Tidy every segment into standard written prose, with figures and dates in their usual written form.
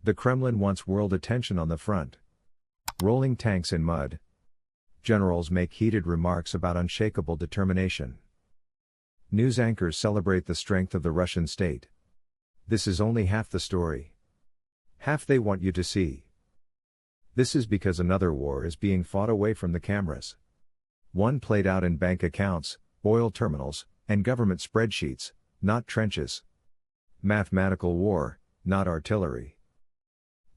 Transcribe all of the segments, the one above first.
The Kremlin wants world attention on the front. Rolling tanks in mud. Generals make heated remarks about unshakable determination. News anchors celebrate the strength of the Russian state. This is only half the story. Half they want you to see. This is because another war is being fought away from the cameras. One played out in bank accounts, oil terminals, and government spreadsheets, not trenches. Mathematical war, not artillery.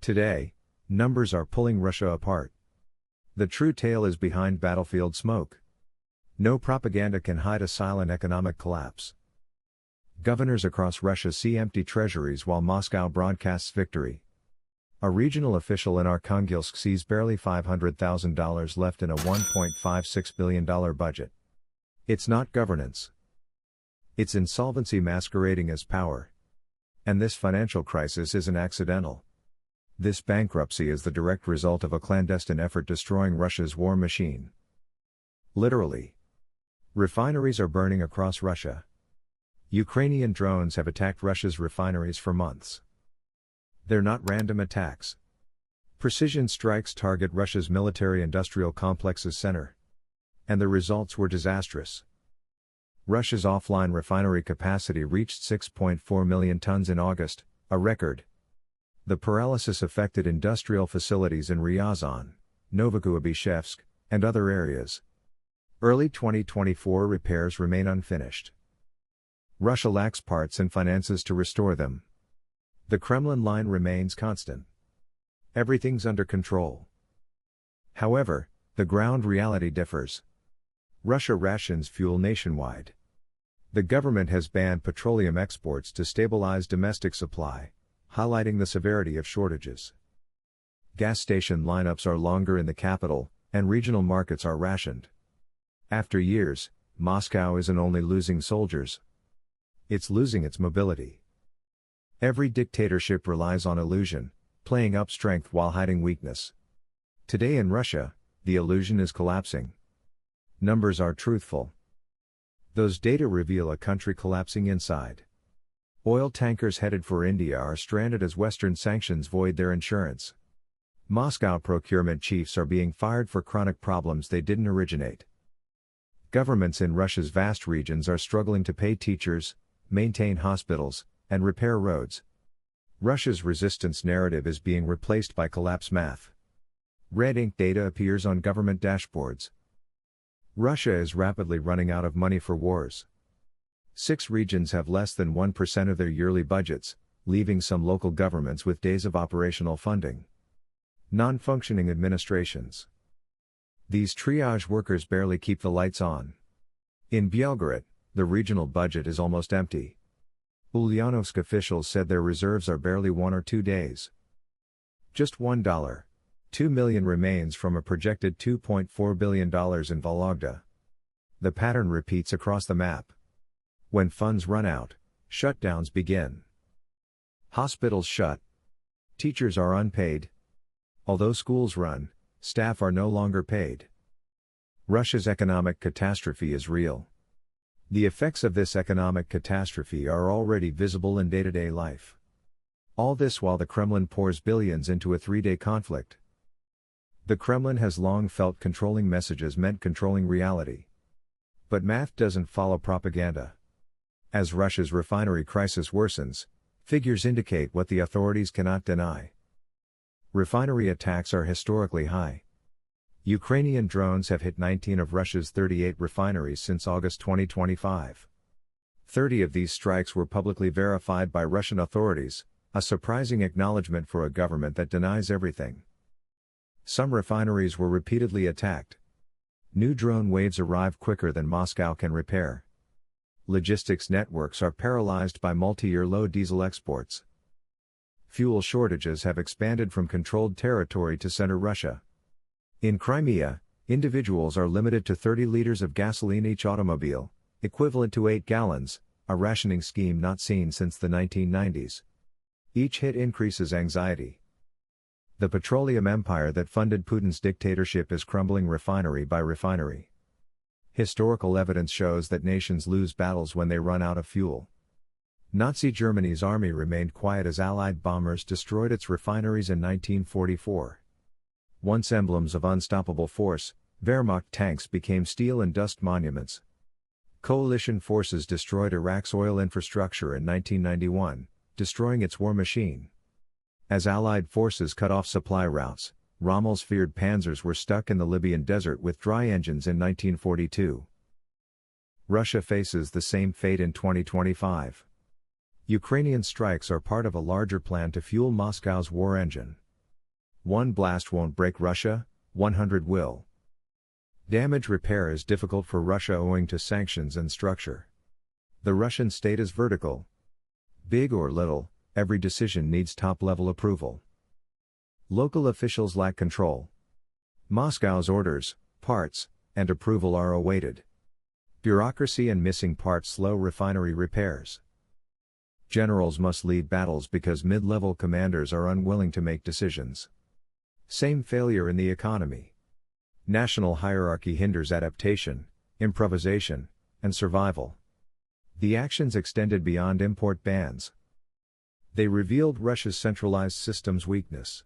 Today, numbers are pulling Russia apart. The true tale is behind battlefield smoke. No propaganda can hide a silent economic collapse. Governors across Russia see empty treasuries while Moscow broadcasts victory. A regional official in Arkhangelsk sees barely $500,000 left in a $1.56 billion budget. It's not governance. It's insolvency masquerading as power. And this financial crisis isn't accidental. This bankruptcy is the direct result of a clandestine effort destroying Russia's war machine. Literally. Refineries are burning across Russia. Ukrainian drones have attacked Russia's refineries for months. They're not random attacks. Precision strikes target Russia's military-industrial complex's center. And the results were disastrous. Russia's offline refinery capacity reached 6.4 million tons in August, a record. The paralysis affected industrial facilities in Ryazan, Novokubishevsk, and other areas. Early 2024 repairs remain unfinished. Russia lacks parts and finances to restore them. The Kremlin line remains constant. Everything's under control. However, the ground reality differs. Russia rations fuel nationwide. The government has banned petroleum exports to stabilize domestic supply, highlighting the severity of shortages. Gas station lineups are longer in the capital, and regional markets are rationed. After years, Moscow isn't only losing soldiers. It's losing its mobility. Every dictatorship relies on illusion, playing up strength while hiding weakness. Today in Russia, the illusion is collapsing. Numbers are truthful. Those data reveal a country collapsing inside. Oil tankers headed for India are stranded as Western sanctions void their insurance. Moscow procurement chiefs are being fired for chronic problems they didn't originate. Governments in Russia's vast regions are struggling to pay teachers, maintain hospitals, and repair roads. Russia's resistance narrative is being replaced by collapse math. Red ink data appears on government dashboards. Russia is rapidly running out of money for wars. 6 regions have less than 1% of their yearly budgets, leaving some local governments with days of operational funding. Non-functioning administrations. These triage workers barely keep the lights on. In Belgorod, the regional budget is almost empty. Ulyanovsk officials said their reserves are barely 1 or 2 days. Just $2 million remains from a projected $2.4 billion in Vologda. The pattern repeats across the map. When funds run out, shutdowns begin. Hospitals shut. Teachers are unpaid. Although schools run, staff are no longer paid. Russia's economic catastrophe is real. The effects of this economic catastrophe are already visible in day-to-day life. All this while the Kremlin pours billions into a 3-day conflict. The Kremlin has long felt controlling messages meant controlling reality. But math doesn't follow propaganda. As Russia's refinery crisis worsens, figures indicate what the authorities cannot deny. Refinery attacks are historically high. Ukrainian drones have hit 19 of Russia's 38 refineries since August 2025. 30 of these strikes were publicly verified by Russian authorities, a surprising acknowledgement for a government that denies everything. Some refineries were repeatedly attacked. New drone waves arrive quicker than Moscow can repair. Logistics networks are paralyzed by multi-year low diesel exports. Fuel shortages have expanded from controlled territory to center Russia. In Crimea, individuals are limited to 30 liters of gasoline each automobile, equivalent to 8 gallons, a rationing scheme not seen since the 1990s. Each hit increases anxiety. The petroleum empire that funded Putin's dictatorship is crumbling refinery by refinery. Historical evidence shows that nations lose battles when they run out of fuel. Nazi Germany's army remained quiet as Allied bombers destroyed its refineries in 1944. Once emblems of unstoppable force, Wehrmacht tanks became steel and dust monuments. Coalition forces destroyed Iraq's oil infrastructure in 1991, destroying its war machine. As Allied forces cut off supply routes, Rommel's feared panzers were stuck in the Libyan desert with dry engines in 1942. Russia faces the same fate in 2025. Ukrainian strikes are part of a larger plan to fuel Moscow's war engine. One blast won't break Russia, 100 will. Damage repair is difficult for Russia owing to sanctions and structure. The Russian state is vertical. Big or little, every decision needs top-level approval. Local officials lack control. Moscow's orders, parts, and approval are awaited. Bureaucracy and missing parts slow refinery repairs. Generals must lead battles because mid-level commanders are unwilling to make decisions. Same failure in the economy. National hierarchy hinders adaptation, improvisation, and survival. The actions extended beyond import bans. They revealed Russia's centralized systems weakness.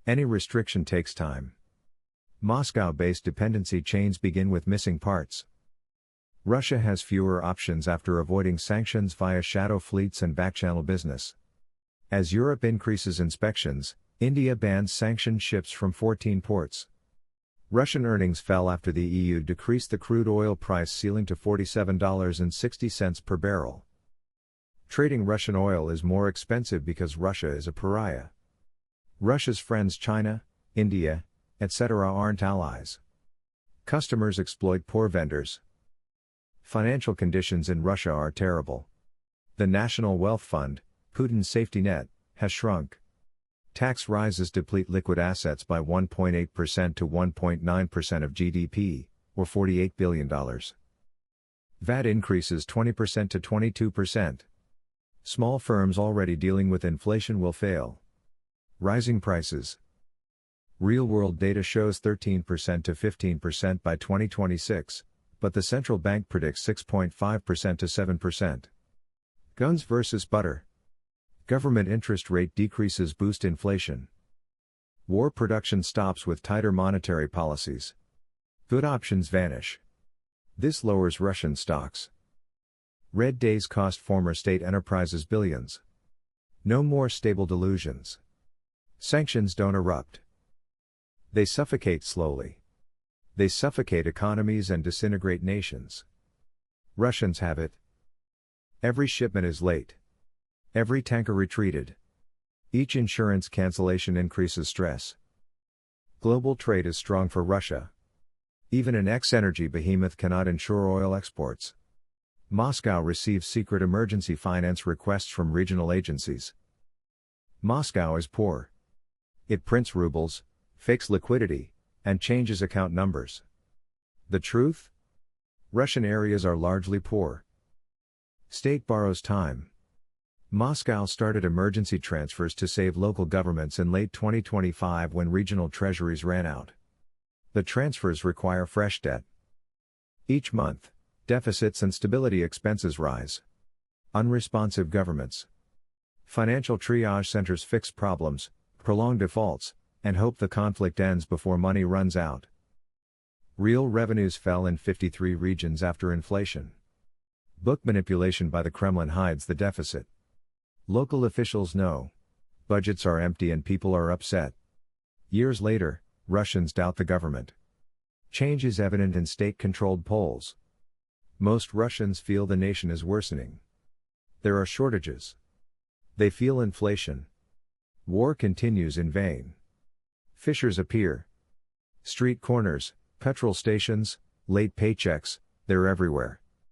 Any restriction takes time. Moscow-based dependency chains begin with missing parts. Russia has fewer options after avoiding sanctions via shadow fleets and backchannel business. As Europe increases inspections, India bans sanctioned ships from 14 ports. Russian earnings fell after the EU decreased the crude oil price ceiling to $47.60 per barrel. Trading Russian oil is more expensive because Russia is a pariah. Russia's friends China, India, etc. aren't allies. Customers exploit poor vendors. Financial conditions in Russia are terrible. The National Wealth Fund, Putin's safety net, has shrunk. Tax rises deplete liquid assets by 1.8% to 1.9% of GDP, or $48 billion. VAT increases 20% to 22%. Small firms already dealing with inflation will fail. Rising prices. Real-world data shows 13% to 15% by 2026, but the central bank predicts 6.5% to 7%. Guns versus butter. Government interest rate decreases boost inflation. War production stops with tighter monetary policies. Good options vanish. This lowers Russian stocks. Red days cost former state enterprises billions. No more stable delusions. Sanctions don't erupt. They suffocate slowly. They suffocate economies and disintegrate nations. Russians have it. Every shipment is late. Every tanker retreated. Each insurance cancellation increases stress. Global trade is strong for Russia. Even an ex-energy behemoth cannot ensure oil exports. Moscow receives secret emergency finance requests from regional agencies. Moscow is poor. It prints rubles, fakes liquidity, and changes account numbers. The truth? Russian areas are largely poor. State borrows time. Moscow started emergency transfers to save local governments in late 2025 when regional treasuries ran out. The transfers require fresh debt. Each month, deficits and stability expenses rise. Unresponsive governments. Financial triage centers fix problems, prolong defaults, and hope the conflict ends before money runs out. Real revenues fell in 53 regions after inflation. Book manipulation by the Kremlin hides the deficit. Local officials know. Budgets are empty and people are upset. Years later, Russians doubt the government. Change is evident in state-controlled polls. Most Russians feel the nation is worsening. There are shortages. They feel inflation. War continues in vain. Fissures appear. Street corners, petrol stations, late paychecks, they're everywhere.